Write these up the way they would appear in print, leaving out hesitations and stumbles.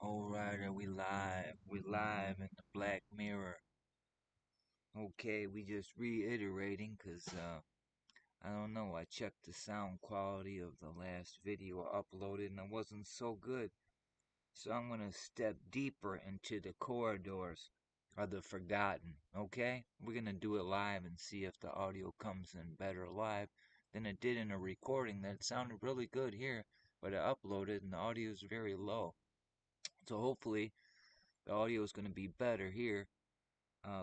Alright, are we live? We're live in the Black Mirror. Okay, we just reiterating because, I don't know, I checked the sound quality of the last video I uploaded and it wasn't so good. So I'm going to step deeper into the corridors of the forgotten, okay? We're going to do it live and see if the audio comes in better live than it did in a recording that sounded really good here, but I uploaded and the audio is very low. So hopefully the audio is going to be better here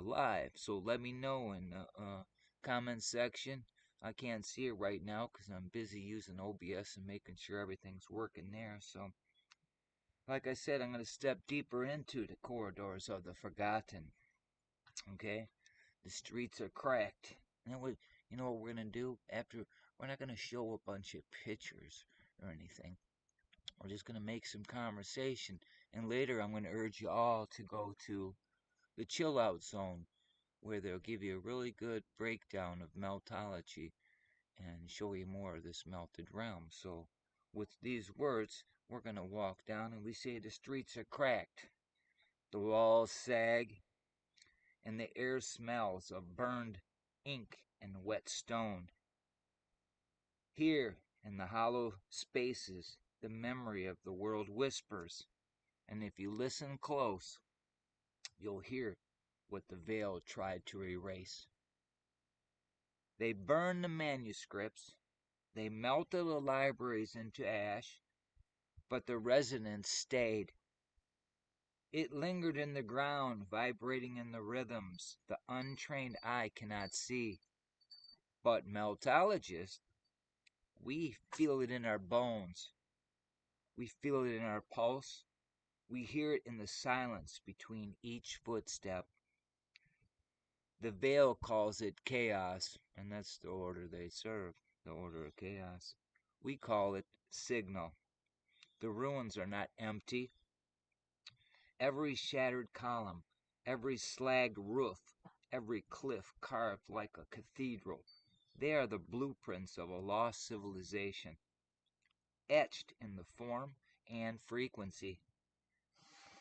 live. So let me know in the comment section. I can't see it right now because I'm busy using OBS and making sure everything's working there. So, like I said, I'm going to step deeper into the corridors of the forgotten. Okay? The streets are cracked. And you know what we're going to do? We're not going to show a bunch of pictures or anything. We're just going to make some conversation. And later I'm going to urge you all to go to the chill out zone where they'll give you a really good breakdown of meltology and show you more of this melted realm. So with these words, we're going to walk down and we say the streets are cracked, the walls sag, and the air smells of burned ink and wet stone. Here, in the hollow spaces, the memory of the world whispers, and if you listen close, you'll hear what the veil tried to erase. They burned the manuscripts, they melted the libraries into ash, but the resonance stayed. It lingered in the ground, vibrating in the rhythms the untrained eye cannot see. But meltologists, we feel it in our bones. We feel it in our pulse. We hear it in the silence between each footstep. The veil calls it chaos, and that's the order they serve, the order of chaos. We call it signal. The ruins are not empty. Every shattered column, every slagged roof, every cliff carved like a cathedral, they are the blueprints of a lost civilization, etched in the form and frequency.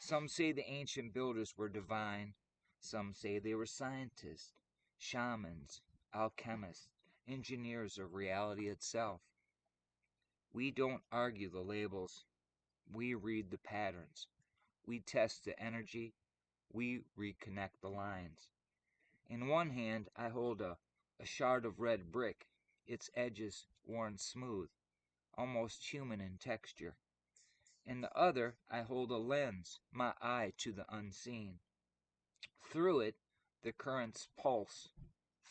Some say the ancient builders were divine. Some say they were scientists, shamans, alchemists, engineers of reality itself. We don't argue the labels. We read the patterns. We test the energy. We reconnect the lines. In one hand, I hold a shard of red brick, its edges worn smooth, almost human in texture. In the other, I hold a lens, my eye to the unseen. Through it, the currents pulse.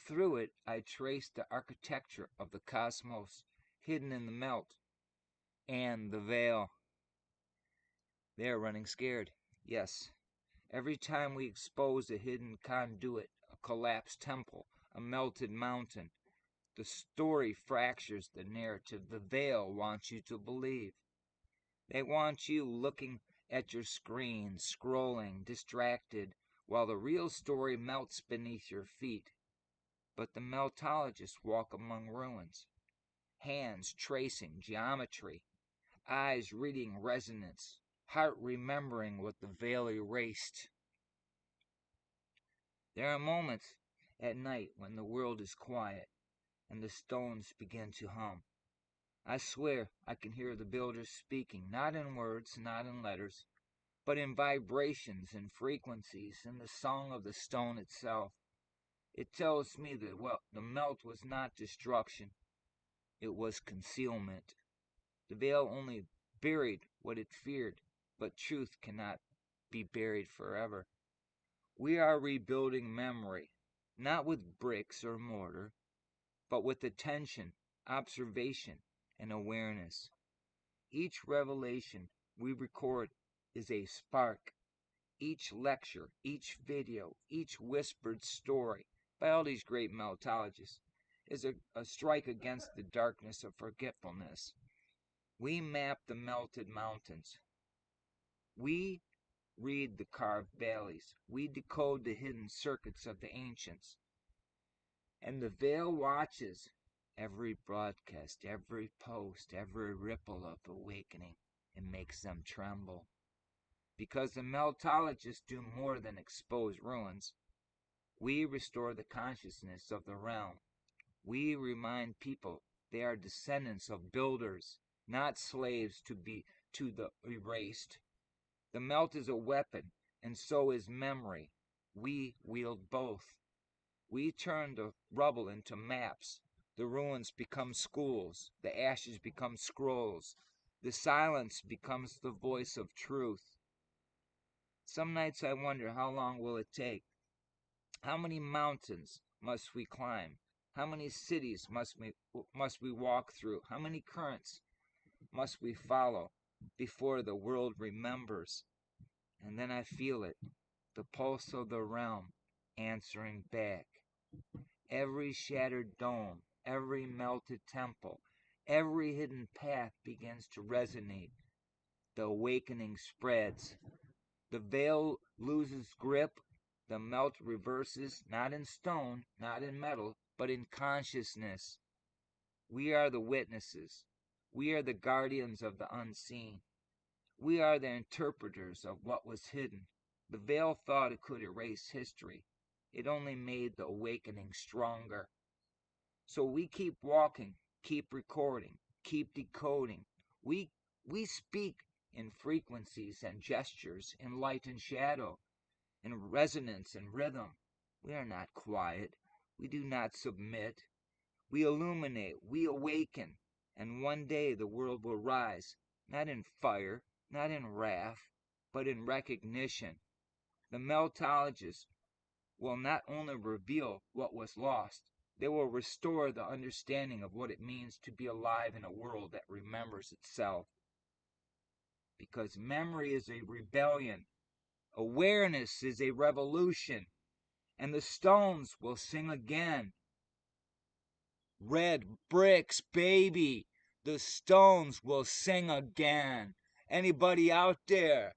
Through it, I trace the architecture of the cosmos, hidden in the melt and the veil. They are running scared. Yes. Every time we expose a hidden conduit, a collapsed temple, a melted mountain, the story fractures the narrative the veil wants you to believe. They want you looking at your screen, scrolling, distracted, while the real story melts beneath your feet. But the meltologists walk among ruins, hands tracing geometry, eyes reading resonance, heart remembering what the veil erased. There are moments at night when the world is quiet and the stones begin to hum. I swear I can hear the builders speaking, not in words, not in letters, but in vibrations and frequencies, in the song of the stone itself. It tells me that, well, the melt was not destruction, it was concealment. The veil only buried what it feared, but truth cannot be buried forever. We are rebuilding memory, not with bricks or mortar, but with attention, observation, and awareness. Each revelation we record is a spark. Each lecture, each video, each whispered story by all these great meltologists is a strike against the darkness of forgetfulness. We map the melted mountains. We read the carved valleys. We decode the hidden circuits of the ancients. And the veil watches every broadcast, every post, every ripple of awakening. It makes them tremble. Because the meltologists do more than expose ruins. We restore the consciousness of the realm. We remind people they are descendants of builders, not slaves to the erased. The melt is a weapon, and so is memory. We wield both. We turn the rubble into maps. The ruins become schools. The ashes become scrolls. The silence becomes the voice of truth. Some nights I wonder, how long will it take? How many mountains must we climb? How many cities must we walk through? How many currents must we follow before the world remembers? And then I feel it, the pulse of the realm answering back. Every shattered dome, every melted temple, every hidden path begins to resonate. The awakening spreads. The veil loses grip. The melt reverses, not in stone, not in metal, but in consciousness. We are the witnesses. We are the guardians of the unseen. We are the interpreters of what was hidden. The veil thought it could erase history. It only made the awakening stronger. So we keep walking, keep recording, keep decoding. We we speak in frequencies and gestures, in light and shadow, in resonance and rhythm. We are not quiet. We do not submit. We illuminate, we awaken, and one day the world will rise, not in fire, not in wrath, but in recognition. The meltologists will not only reveal what was lost, they will restore the understanding of what it means to be alive in a world that remembers itself. Because memory is a rebellion, awareness is a revolution, and the stones will sing again. Red bricks, baby, the stones will sing again. Anybody out there?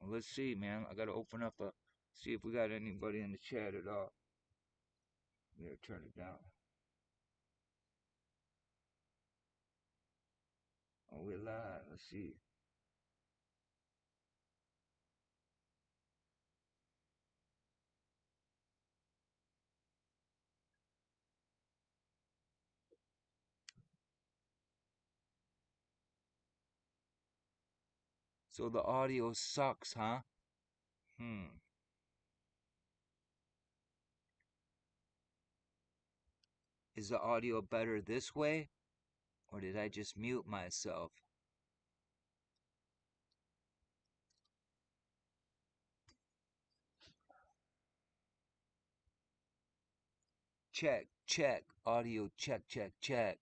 Well, let's see, man. I gotta open up see if we got anybody in the chat at all. I'm gonna turn it down. Oh, we're live. Let's see. So the audio sucks, huh? Is the audio better this way? Or did I just mute myself? Check, check. Audio check, check, check.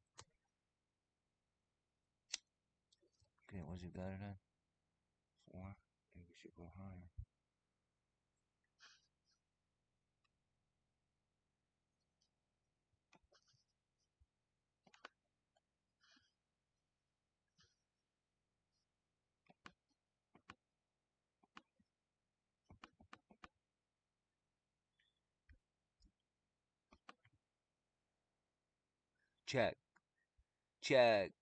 Okay, was it better then? 4? I think we should go higher. Check, check,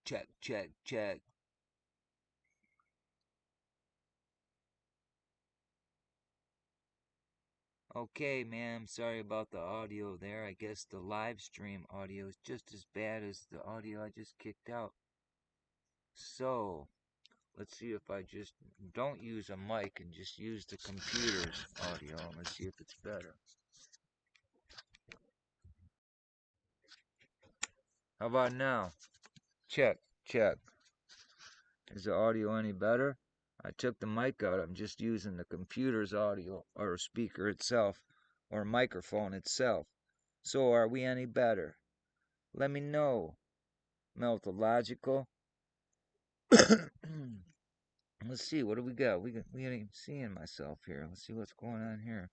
check, check, check. Okay, ma'am, sorry about the audio there. I guess the live stream audio is just as bad as the audio I just kicked out. So, let's see if I just don't use a mic and just use the computer's audio. Let's see if it's better. How about now? Check, check. Is the audio any better? I took the mic out. I'm just using the computer's audio or speaker itself or microphone itself. So are we any better? Let me know. Meltological. Let's see, what do we got? We ain't even seeing myself here. Let's see what's going on here.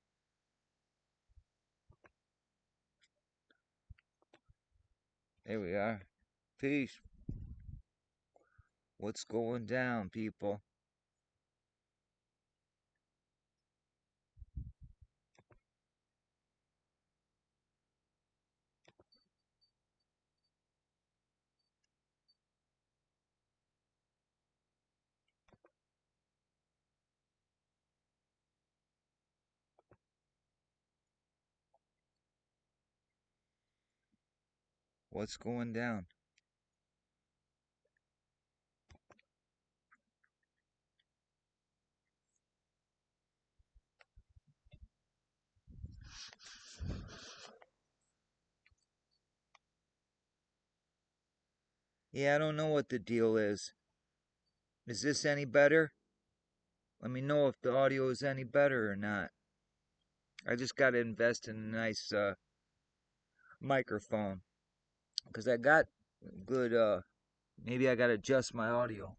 There we are. Peace. What's going down, people? What's going down? Yeah, I don't know what the deal is. Is this any better? Let me know if the audio is any better or not. I just got to invest in a nice microphone because I got good. Maybe I got to adjust my audio.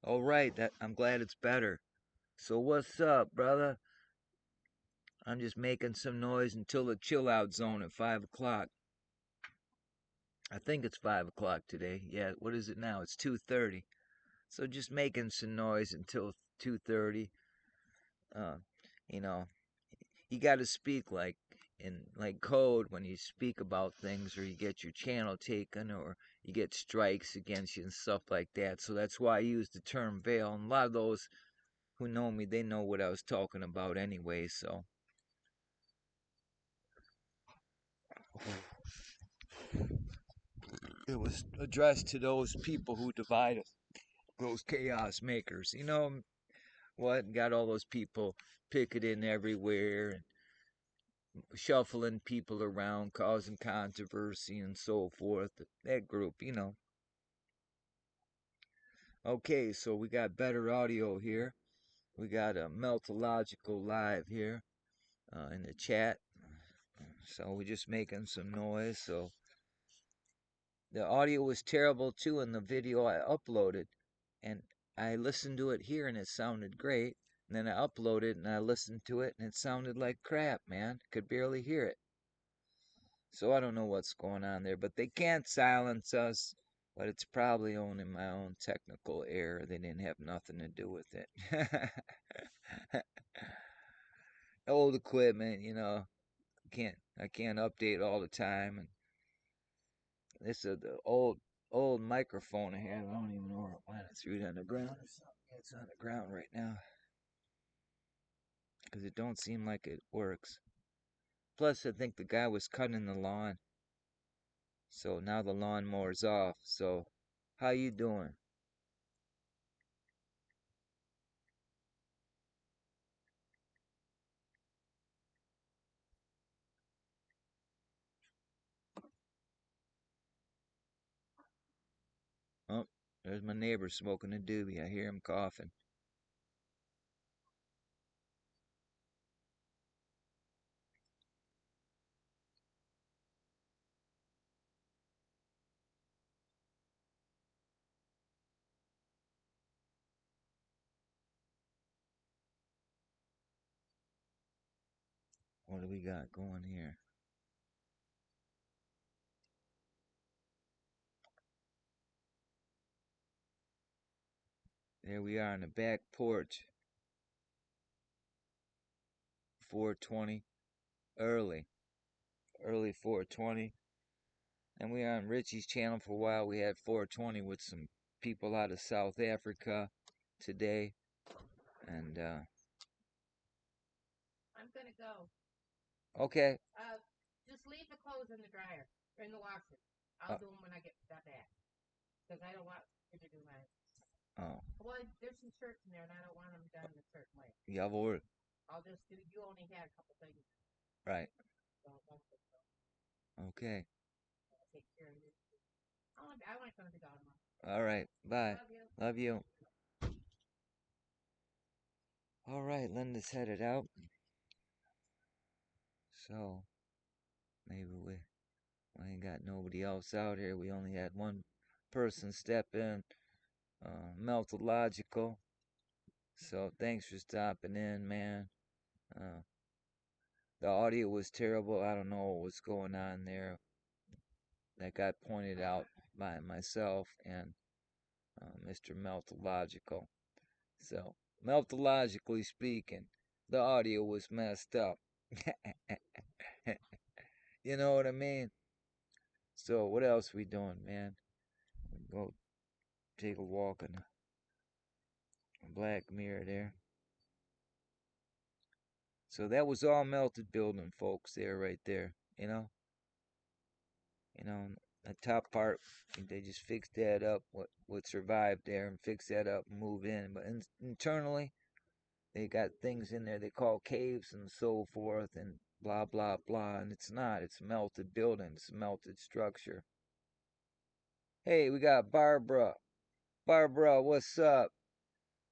All right, I'm glad it's better. So what's up, brother? I'm just making some noise until the chill out zone at 5 o'clock. I think it's 5 o'clock today. Yeah, what is it now? It's 2:30. So just making some noise until 2:30. Uh, you know, you got to speak like code when you speak about things, or you get your channel taken, or you get strikes against you and stuff like that. So that's why I use the term veil. And a lot of those who know me, they know what I was talking about anyway. So it was addressed to those people who divide us, those chaos makers. You know what? Got all those people picketing everywhere and shuffling people around, causing controversy and so forth. That group, you know. Okay, so we got better audio here. We got a Meltological live here in the chat. So we're just making some noise. So the audio was terrible too in the video I uploaded. And I listened to it here and it sounded great. And then I uploaded and I listened to it and it sounded like crap, man. Could barely hear it. So I don't know what's going on there, but they can't silence us. But it's probably only my own technical error. They didn't have nothing to do with it. Old equipment, you know, I can't update all the time. And this is the old microphone I have. I don't even know where it went. It's really on the ground or something. It's on the ground right now because it don't seem like it works. Plus, I think the guy was cutting the lawn, so now the lawnmower's off. So, how you doing? Oh, there's my neighbor smoking a doobie. I hear him coughing. What do we got going here? There we are on the back porch. 420. Early. Early 420. And we were on Richie's channel for a while. We had 420 with some people out of South Africa today. And, I'm gonna go. okay. Just leave the clothes in the dryer or in the washer. I'll do them when I get that back because I don't want you to do mine. Oh, Well, there's some shirts in there, and I don't want them done a certain way. jawohl. I'll just do. You only had a couple things, Right. so Okay. I'll take care of it. I want to be gone tomorrow. All right. Bye. Love you. Love you. All right. Linda's headed out. So maybe we ain't got nobody else out here. We only had one person step in. Meltological. So thanks for stopping in, man. Uh, the audio was terrible. I don't know what was going on there. That got pointed out by myself and Mr. Meltological. So, meltologically speaking, the audio was messed up. You know what I mean? So, what else we doing, man? Go. take a walk in the Black Mirror there. So that was all melted building, folks. There, right there. The top part, they just fixed that up. What survived there, and fix that up and move in. But internally, they got things in there they call caves and so forth, and blah blah blah. And it's not. It's melted building. It's melted structure. Hey, we got Barbara. Barbara, what's up?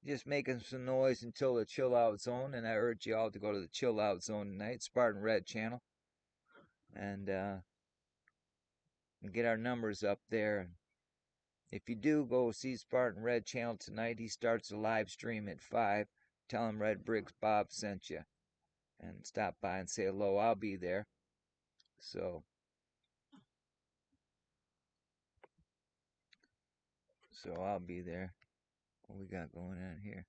Just making some noise until the chill out zone, and I urge you all to go to the chill out zone tonight, Spartan Red channel, and get our numbers up there. If you do, go see Spartan Red channel tonight. He starts a live stream at 5. Tell him Red Bricks Bob sent you, and stop by and say hello. I'll be there. So I'll be there. What we got going on here?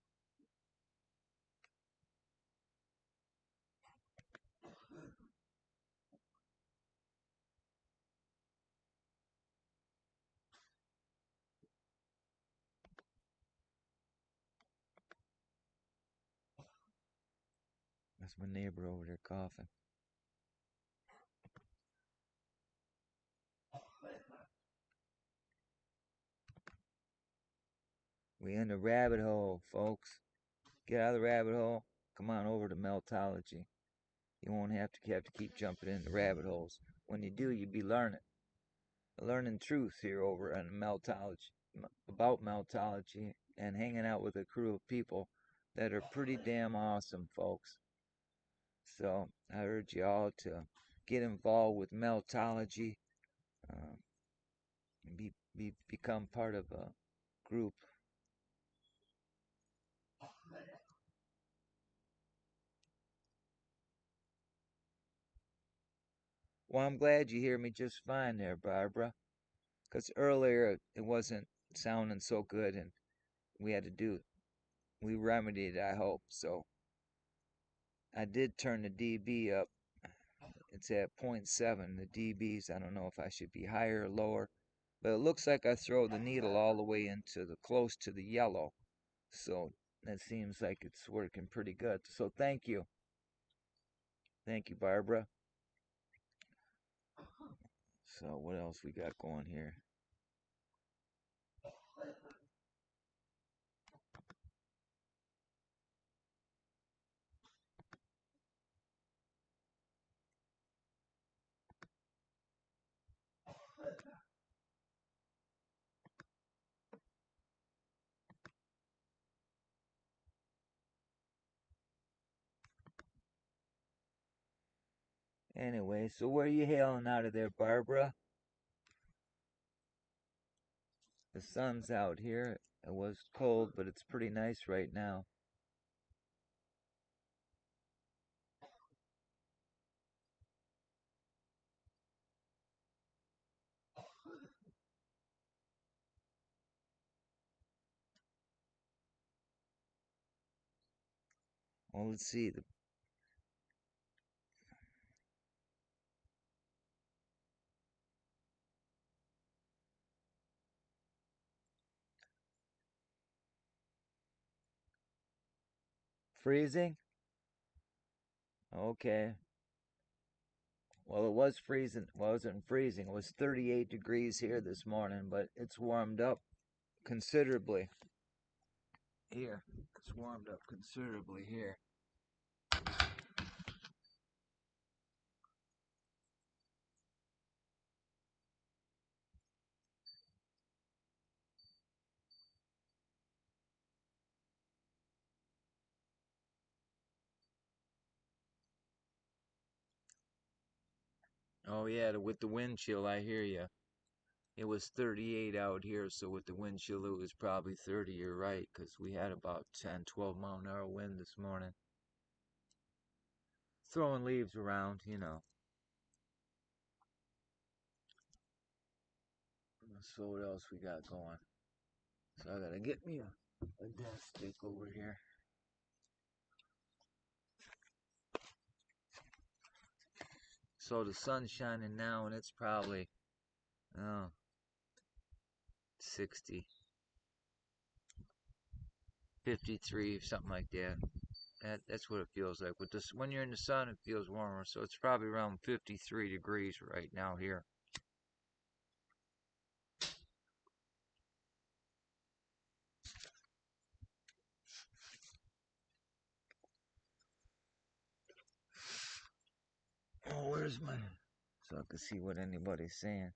That's my neighbor over there coughing. We in the rabbit hole, folks. Get out of the rabbit hole. Come on over to Meltology. You won't have to keep jumping into rabbit holes. When you do, you'll be learning truth here over on Meltology, about Meltology, and hanging out with a crew of people that are pretty damn awesome, folks. So I urge you all to get involved with Meltology, uh, become part of a group. Well, I'm glad you hear me just fine there, Barbara, because earlier it wasn't sounding so good, and we had to we remedied it, I hope. So I did turn the dB up. It's at .7. The dBs, I don't know if I should be higher or lower, but it looks like I throw the needle all the way into close to the yellow. So that seems like it's working pretty good. So thank you. Thank you, Barbara. So what else we got going here? Anyway, so where are you hailing out of there, Barbara? The sun's out here. It was cold, but it's pretty nice right now. Well, let's see. Freezing? Okay. Well, it was freezing. Well, it wasn't freezing. It was 38 degrees here this morning, but it's warmed up considerably here. It's warmed up considerably here. Oh yeah, with the wind chill, I hear you. It was 38 out here, so with the wind chill, it was probably 30. You're right, because we had about 10, 12 mile an hour wind this morning. Throwing leaves around. So what else we got going? So I gotta get me a desk stick over here. So the sun's shining now, and it's probably, oh, 60. 53, something like that. That's what it feels like. With this, when you're in the sun, it feels warmer. So it's probably around 53 degrees right now here. Oh, where's my... So I can see what anybody's saying.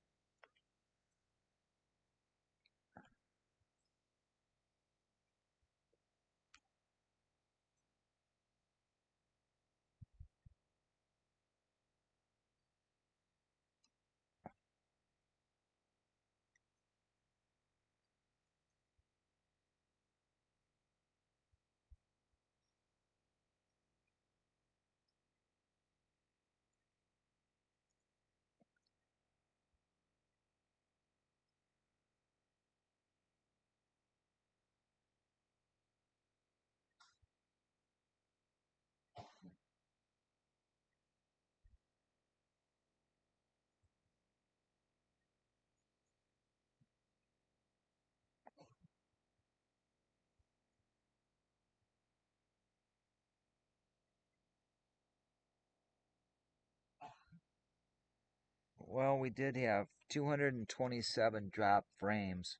Well, we did have 227 drop frames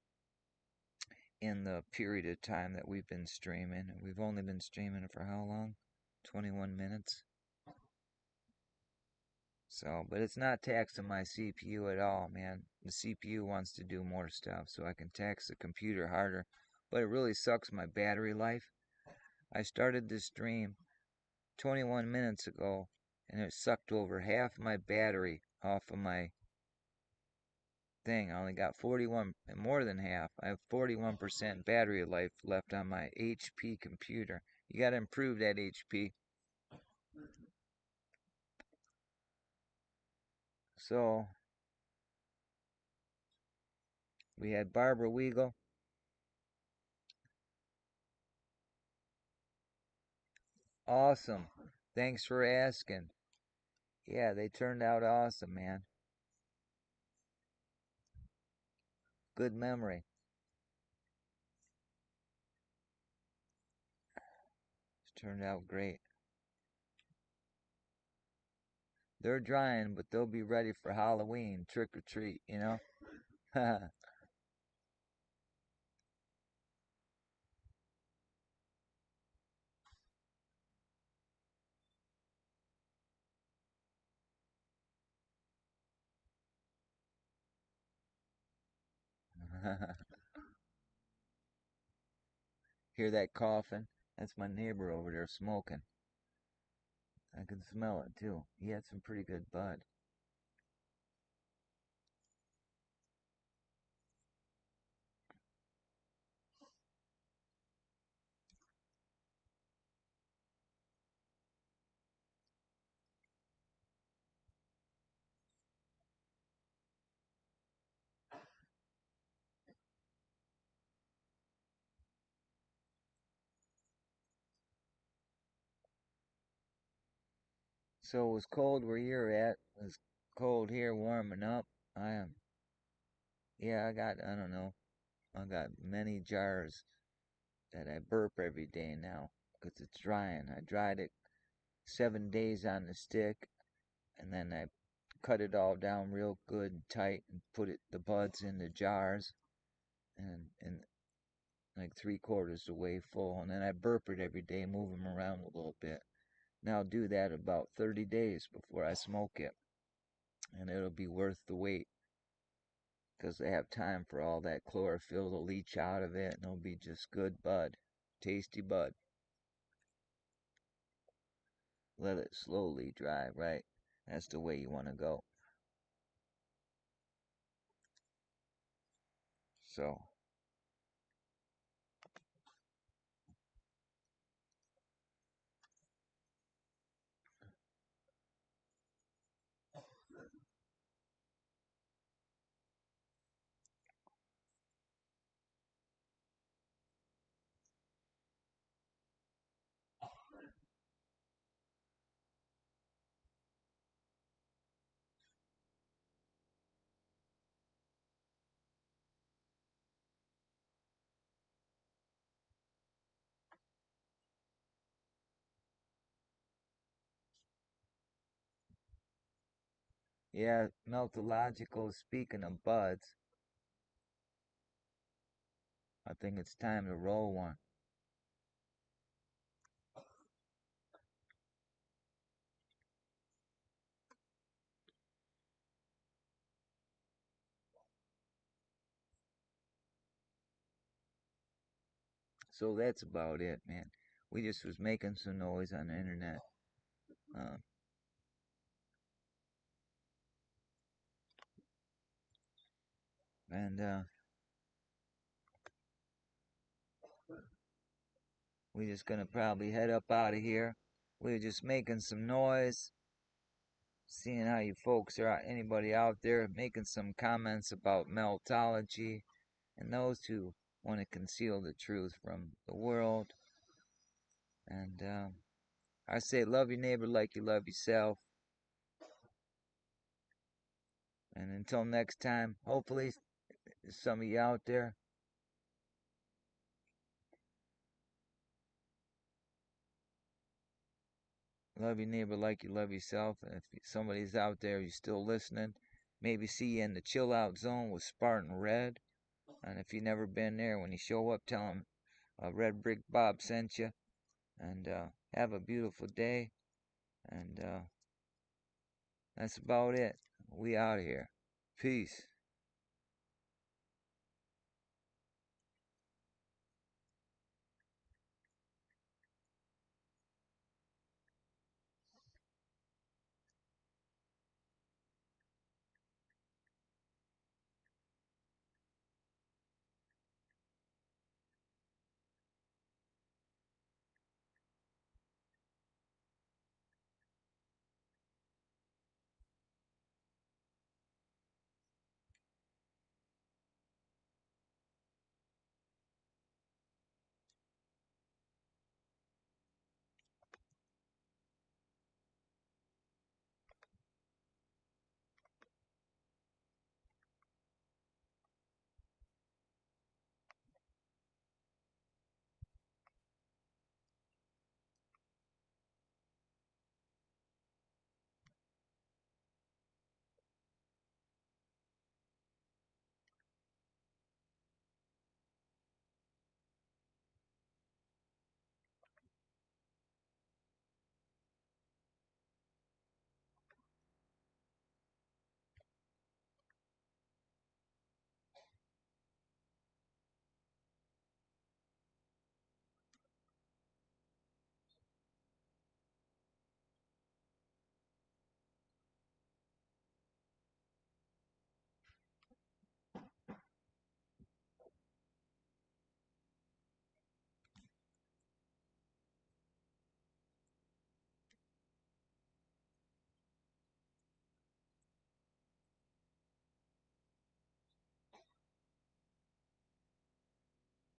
in the period of time that we've been streaming. We've only been streaming for how long? 21 minutes. So, but it's not taxing my CPU at all, man. The CPU wants to do more stuff, so I can tax the computer harder. But it really sucks my battery life. I started this stream 21 minutes ago, and it sucked over half my battery off of my thing. I only got 41, more than half. I have 41% battery life left on my HP computer. You gotta improve that HP. So, we had Barbara Weagle. Awesome. Thanks for asking. Yeah, they turned out awesome, man. Good memory. It's turned out great. They're drying, but they'll be ready for Halloween, trick or treat, you know? Hear that coughing? That's my neighbor over there smoking. I can smell it too. He had some pretty good bud. So it was cold where you're at. It was cold here, warming up. I am. Yeah, I don't know. I got many jars that I burp every day now because it's drying. I dried it 7 days on the stick, and then I cut it all down real good and tight and put the buds in the jars and like 3/4 the way full, and then I burp it every day, move them around a little bit. Now I'll do that about 30 days before I smoke it, and it'll be worth the wait because they have time for all that chlorophyll to leach out of it, and it'll be just good bud, tasty bud. Let it slowly dry, right? That's the way you want to go. So, Yeah, meltological. Speaking of buds, I think it's time to roll one. So that's about it, man. We just was making some noise on the internet. Uh, and we just gonna probably head up out of here. We were just making some noise, seeing how you folks are, anybody out there making some comments about meltology, and those who want to conceal the truth from the world. And I say, love your neighbor like you love yourself. And until next time, hopefully, some of you out there, love your neighbor like you love yourself. And if somebody's out there, you're still listening, maybe see you in the chill out zone with Spartan Red. And if you've never been there, when you show up, tell them Red Brick Bob sent you. And have a beautiful day. And that's about it. We out of here. Peace.